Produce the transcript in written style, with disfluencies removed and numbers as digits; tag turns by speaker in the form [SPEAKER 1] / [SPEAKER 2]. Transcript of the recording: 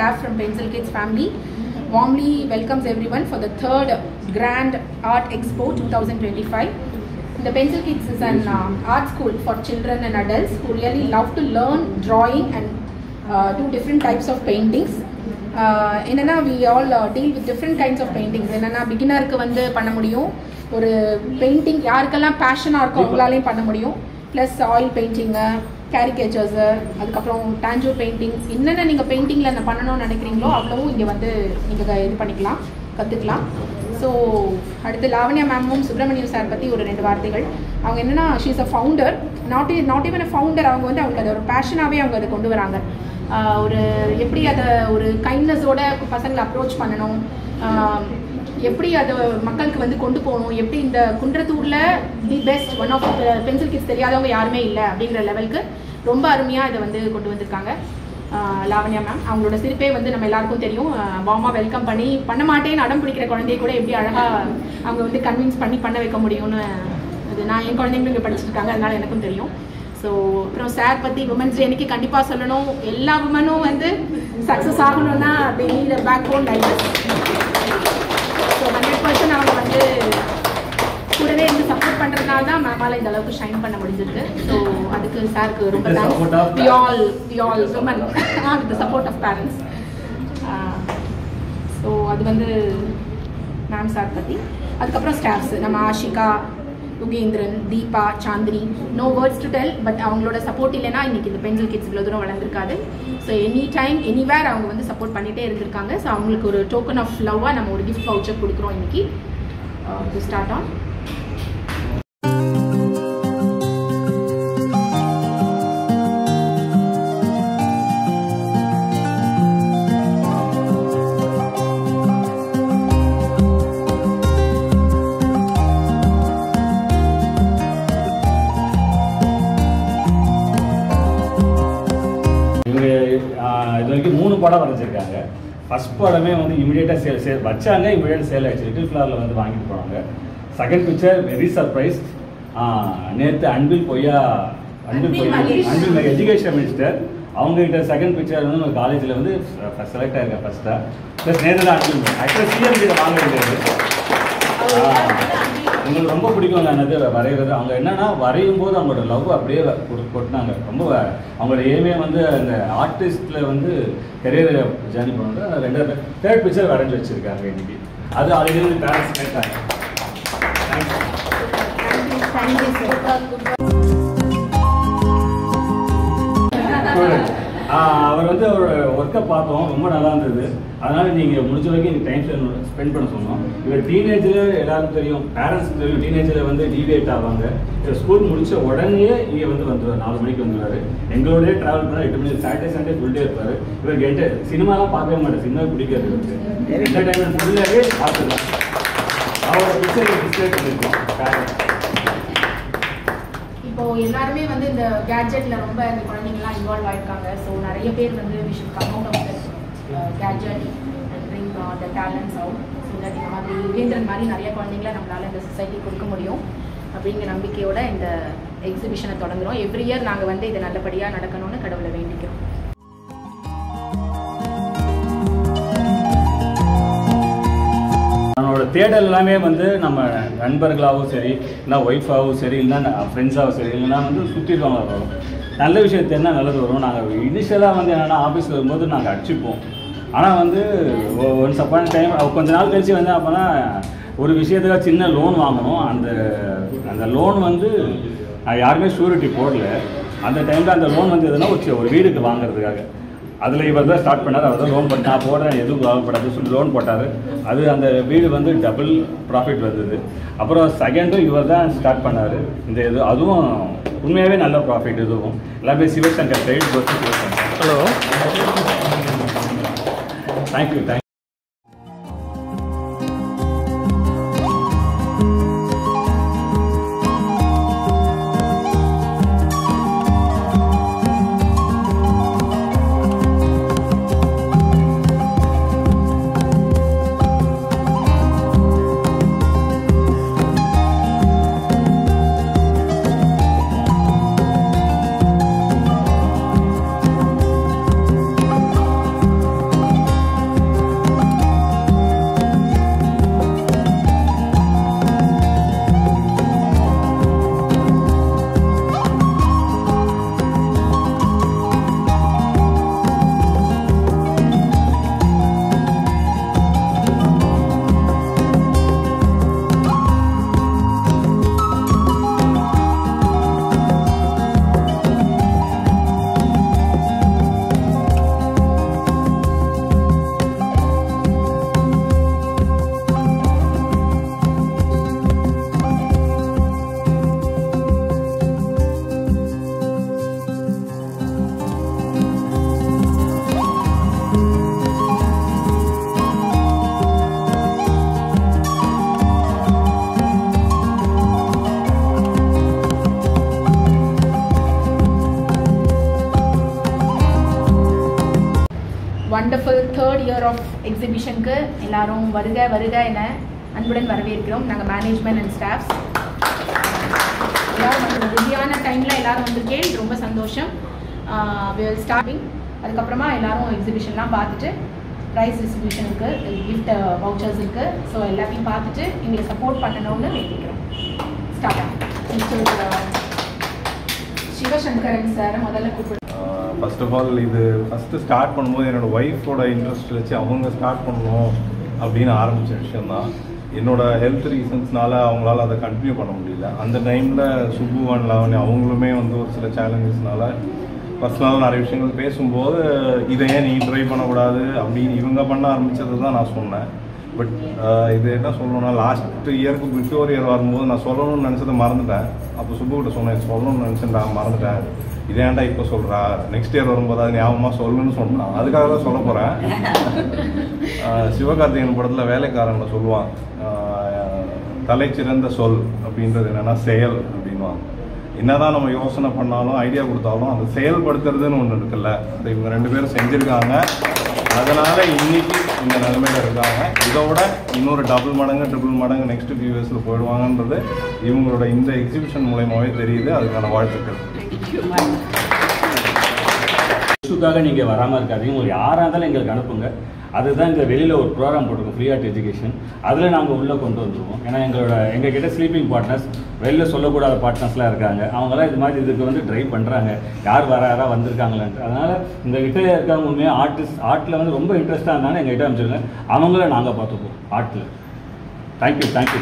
[SPEAKER 1] staff from Pencil Kids family warmly welcomes everyone for the third Grand Art Expo 2025. The Pencil Kids is an art school for children and adults who really love to learn drawing and do different types of paintings. என்னன்னா we all deal with different kinds of paintings. என்னன்னா பிகினருக்கு வந்து பண்ண முடியும், ஒரு painting யாருக்கெல்லாம் பேஷனாக இருக்கோ அவங்களாலையும் பண்ண முடியும். ப்ளஸ் ஆயில் பெயிண்டிங்கு, கேரிகேச்சர்ஸு, அதுக்கப்புறம் டாஞ்சூர் பெயிண்டிங், என்னென்ன நீங்கள் பெயிண்டிங்கில் என்ன பண்ணணும்னு நினைக்கிறீங்களோ அவ்வளவும் இங்கே வந்து நீங்கள் இது பண்ணிக்கலாம், கற்றுக்கலாம். ஸோ அடுத்து லாவண்யா மேமும் சுப்ரமணியம் சார் பற்றி ஒரு 2 வார்த்தைகள். அவங்க என்னென்னா she is a founder, not even a founder. அவங்க வந்து அவங்களுக்கு அதை ஒரு பேஷனாகவே அவங்க அதை கொண்டு வராங்க. ஒரு எப்படி அதை ஒரு கைண்ட்னஸோட பசங்களை அப்ரோச் பண்ணணும், எப்படி அதை மக்களுக்கு வந்து கொண்டு போகணும், எப்படி இந்த குன்றத்தூரில் the best one of pencil kids தெரியாதவங்க யாருமே இல்லை அப்படிங்கிற லெவலுக்கு ரொம்ப அருமையாக இதை வந்து கொண்டு வந்திருக்காங்க லாவண்யா மேம். அவங்களோட சிரிப்பே வந்து நம்ம எல்லாருக்கும் தெரியும். வார்மாக வெல்கம் பண்ண மாட்டேன்னு அடம் பிடிக்கிற குழந்தைய கூட எப்படி அழகாக அவங்க வந்து கன்வின்ஸ் பண்ண வைக்க முடியும்னு, அது நான் என் குழந்தைங்களும் இங்கே படிச்சுருக்காங்க, அதனால எனக்கும் தெரியும். ஸோ அப்புறம் சார் பற்றி உமன்ஸ் டே அன்னைக்கு கண்டிப்பாக சொல்லணும், எல்லா உமனும் வந்து சக்ஸஸ் ஆகணும்னா they need a backbone like this. So 100% அவங்க வந்து கூடவே இருந்து சப்போர்ட் பண்ணுறதுனால தான் மேமால் இந்த அளவுக்கு ஷைன் பண்ண முடிஞ்சிருக்கு. ஸோ அதுக்கு சாருக்கு ரொம்ப thanks. we all women with the support of parents. So அது வந்து மேம் சார் பற்றி. அதுக்கப்புறம் ஸ்டாஃப்ஸ் நம்ம Ashika, Yugendran, Deepa, Chandini, no words to tell. But அவங்களோட சப்போர்ட் இல்லைன்னா இன்றைக்கி இந்த பென்சில் கிட்ஸ் இவ்வளோ தூரம் வளர்ந்துருக்காது. ஸோ எனி டைம் எனிவேர் அவங்க வந்து சப்போர்ட் பண்ணிகிட்டே இருந்திருக்காங்க. ஸோ அவங்களுக்கு ஒரு டோக்கன் ஆஃப் லவ்வாக நம்ம ஒரு கிஃப்ட் வவுச்சர் கொடுக்குறோம் இன்றைக்கி டு ஸ்டார்ட் ஆன்.
[SPEAKER 2] இது வரைக்கும் 3 படம் வரைஞ்சிருக்காங்க. ஃபர்ஸ்ட் படமே வந்து இமீடியட்டாக சேல் வச்சாங்க, இமீடியட்டாக சேல் ஆயிடுச்சு. லிட்டில் ஃப்ளவரில் வந்து வாங்கிட்டு போனாங்க. Second picture very surprise. நேற்று அன்பில் எஜுகேஷன் மினிஸ்டர் அவங்ககிட்ட செகண்ட் பிக்சர் வந்து நம்ம காலேஜில் வந்து செலக்ட் ஆயிருக்கேன் ஃபர்ஸ்ட்டாக. ப்ளஸ் நேற்று தான் அன்பில் ஆக்சுவலாக சிஎம் கிட்ட வாங்க வேண்டியது. உங்களுக்கு ரொம்ப பிடிக்கும் என்னது வரைகிறது. அவங்க என்னென்னா வரையும் போது அவங்களோட லவ் அப்படியே கொட்டினாங்க. ரொம்ப அவங்களோட எய்மே வந்து அந்த ஆர்டிஸ்டில் வந்து கெரியர் ஜேர்னி பண்ணுறது. தேர்ட் பிக்சர் வரைஞ்சி வச்சுருக்காங்க இன்றைக்கி. அது ஆல்ரெடி பேரண்ட்ஸ் கேட்டாங்க. அவர் வந்து அவரோட ஒர்க்கை பார்த்தோம், ரொம்ப நல்லா இருந்தது. அதனால் நீங்கள் முடிஞ்ச வரைக்கும் எனக்கு டைம் ஸ்பெண்ட் பண்ண சொன்னோம். இவர் டீனேஜில் எல்லாருக்கும் தெரியும், பேரண்ட்ஸ்க்கு தெரியும், டீனேஜில் வந்து டிவியேட் ஆவாங்க. இவர் ஸ்கூல் முடித்த உடனே இங்கே வந்துடுவார், 4 மணிக்கு வந்துடுவார். எங்களோடய ட்ராவல் பண்ணால் 8 மணி, சாட்டர்டே சண்டே ஃபுல்டே இருப்பார். இவருக்கு என்கிட்ட சினிமாலாம் பார்க்கவே மாட்டேன், சினிமா பிடிக்காது. எந்த டைமில் ஃபுல்லாகவே பார்த்துக்கலாம். அவரோட பிக்சர் டிஸ்பிளே பண்ணியிருக்கோம்.
[SPEAKER 1] இப்போது எல்லாருமே வந்து இந்த கேட்ஜெட்டில் ரொம்ப இந்த குழந்தைங்கள்லாம் இன்வால்வ் ஆகிருக்காங்க. ஸோ நிறைய பேர் வந்து we should come out of the gadget and bring the talents out. So that இந்த மாதிரி யுகேந்திரன் மாதிரி நிறைய குழந்தைங்களை நம்மளால் இந்த சொசைட்டி கொடுக்க முடியும் அப்படிங்கிற நம்பிக்கையோட இந்த எக்ஸிபிஷனை தொடங்குகிறோம். எவ்ரி இயர் நாங்கள் வந்து இது நல்லபடியாக நடக்கணும்னு கடவுளை வேண்டிக்கிறோம்.
[SPEAKER 2] நம்மளோட தேடல் எல்லாமே வந்து நம்ம நண்பர்களாகவும் சரி, இல்லை ஒய்ஃபாகவும் சரி, இல்லைன்னா ஃப்ரெண்ட்ஸாகவும் சரி, இல்லைன்னா வந்து சுற்றிடுவாங்க வரும். நல்ல விஷயத்து என்ன நல்லது வரும். நாங்கள் இனிஷியலாக வந்து என்னென்னா ஆஃபீஸில் வரும்போது நாங்கள் அடிச்சுப்போம். ஆனால் வந்து ஒன்ஸ் அப்பான டைம் கொஞ்ச நாள் கழிச்சு வந்து அப்போனா ஒரு விஷயத்துக்காக சின்ன லோன் வாங்கணும். அந்த லோன் வந்து யாருமே ஷூரிட்டி போடல. அந்த டைமில் அந்த லோன் வந்து எதுனா ஒரு வீடுக்கு வாங்குறதுக்காக அதில் இவர் தான் ஸ்டார்ட் பண்ணார். அவர் தான் லோன் போட்டு நான் போடுறேன், எதுவும் கவலைப்படாது சொல்லி லோன் போட்டார். அது அந்த வீடு வந்து டபுள் ப்ராஃபிட் வந்தது. அப்புறம் செகண்டும் இவர் தான் ஸ்டார்ட் பண்ணார். இந்த இது அதுவும் உண்மையாகவே நல்ல ப்ராஃபிட். இதுவும் எல்லாமே Sivasankar side bus Sivasankar. Hello, thank you.
[SPEAKER 1] Third year of எக்ஸிபிஷனுக்கு எல்லாரும் வருக வருக என அன்புடன் வரவேற்கிறோம். நாங்கள் மேனேஜ்மெண்ட் அண்ட் ஸ்டாஃப்ஸ் எல்லாரும் வந்து பிஸியான டைமில் எல்லாரும் வந்திருக்கேன், ரொம்ப சந்தோஷம். வில் ஸ்டார்டிங் அதுக்கப்புறமா எல்லாரும் எக்ஸிபிஷன்லாம் பார்த்துட்டு ப்ரைஸ் டிஸ்ட்ரிபியூஷன் இருக்குது, கிஃப்ட் வவுச்சர்ஸ் இருக்குது. ஸோ எல்லாத்தையும் பார்த்துட்டு எங்களை சப்போர்ட் பண்ணணும்னு வேண்டிக்கிறோம். ஸ்டார்ட் ஆகும். சிவசங்கரன் சார் முதல்ல கூப்பிடு.
[SPEAKER 3] ஃபர்ஸ்ட் ஆஃப் ஆல் இது ஃபஸ்ட்டு ஸ்டார்ட் பண்ணும்போது என்னோடய ஒய்ஃபோட இன்ட்ரெஸ்ட் வச்சு அவங்க ஸ்டார்ட் பண்ணணும் அப்படின்னு ஆரம்பித்த விஷயந்தான். என்னோடய ஹெல்த் ரீசன்ஸ்னால அவங்களால அதை கண்டினியூ பண்ண முடியல. அந்த டைமில் சுப்பு அண்ட் லாவண்யா அவங்களுமே வந்து ஒரு சில சேலஞ்சஸ்னால பர்சனலாக நிறைய விஷயங்கள் பேசும்போது இதை ஏன் நீ ட்ரை பண்ணக்கூடாது அப்படின்னு இவங்க பண்ண ஆரம்பித்தது தான் நான் சொன்னேன். பட் இது என்ன சொல்லணும்னா லாஸ்ட் இயருக்கு பிஃபோர் இயர் வரும்போது நான் சொல்லணும்னு நினச்சதை மறந்துட்டேன். அப்போ சுப்புக்கிட்ட சொன்னேன், சொல்லணும்னு நினச்சேன், நான் மறந்துட்டேன், இதேண்டா இப்போ சொல்கிறா, நெக்ஸ்ட் இயர் வரும்போது அது ஞாபகமாக சொல்லுன்னு சொன்னான். அதுக்காக தான் சொல்ல போகிறேன். சிவகார்த்திகேயன் படத்தில் வேலைக்காரனில் சொல்லுவான், தலைச்சிறந்த சொல் அப்படின்றது என்னென்னா செயல் அப்படின்வாங்க. என்னதான் நம்ம யோசனை பண்ணாலும் ஐடியா கொடுத்தாலும் அந்த செயல்படுத்துறதுன்னு ஒன்று இருக்குல்ல, அதை இவங்க 2 பேரும் செஞ்சுருக்காங்க. அதனால் இன்னைக்கு இந்த நிலைமையில் இருக்காங்க. இதோட இன்னொரு டபுள் மடங்கு ட்ரிபிள் மடங்கு நெக்ஸ்ட் ஃபியூ இயர்ஸில் போயிடுவாங்கன்றது இவங்களோட இந்த எக்ஸிபிஷன் மூலயமாவே தெரியுது. அதுக்கான வாழ்த்துக்கள்.
[SPEAKER 2] இஷ்யூக்காக நீங்கள் வராமல் இருக்காதீங்க. உங்களுக்கு யாராக இருந்தாலும் எங்களுக்கு அனுப்புங்க. அதுதான் இங்கே வெளியில் ஒரு ப்ரோக்ராம் போட்டிருக்கோம், ஃப்ரீ ஆர்ட் எஜுகேஷன். அதில் நாங்கள் உள்ளே கொண்டு வந்துடுவோம். ஏன்னா எங்ககிட்ட ஸ்லீப்பிங் பார்ட்னர்ஸ், வெளியில் சொல்லக்கூடாத பார்ட்னர்ஸ்லாம் இருக்காங்க. அவங்களாம் இது மாதிரி இதுக்கு வந்து ட்ரை பண்ணுறாங்க, யார் யாராக வந்திருக்காங்களான்ட்டு. அதனால் எங்ககிட்ட இருக்கவங்க உண்மையாக ஆர்ட்டில் வந்து ரொம்ப இன்ட்ரெஸ்ட்டாக இருந்தாலும் எங்ககிட்ட அனுப்பிச்சிருங்க. அவங்கள நாங்கள் பார்த்துப்போம் ஆர்ட்டில். தேங்க்யூ.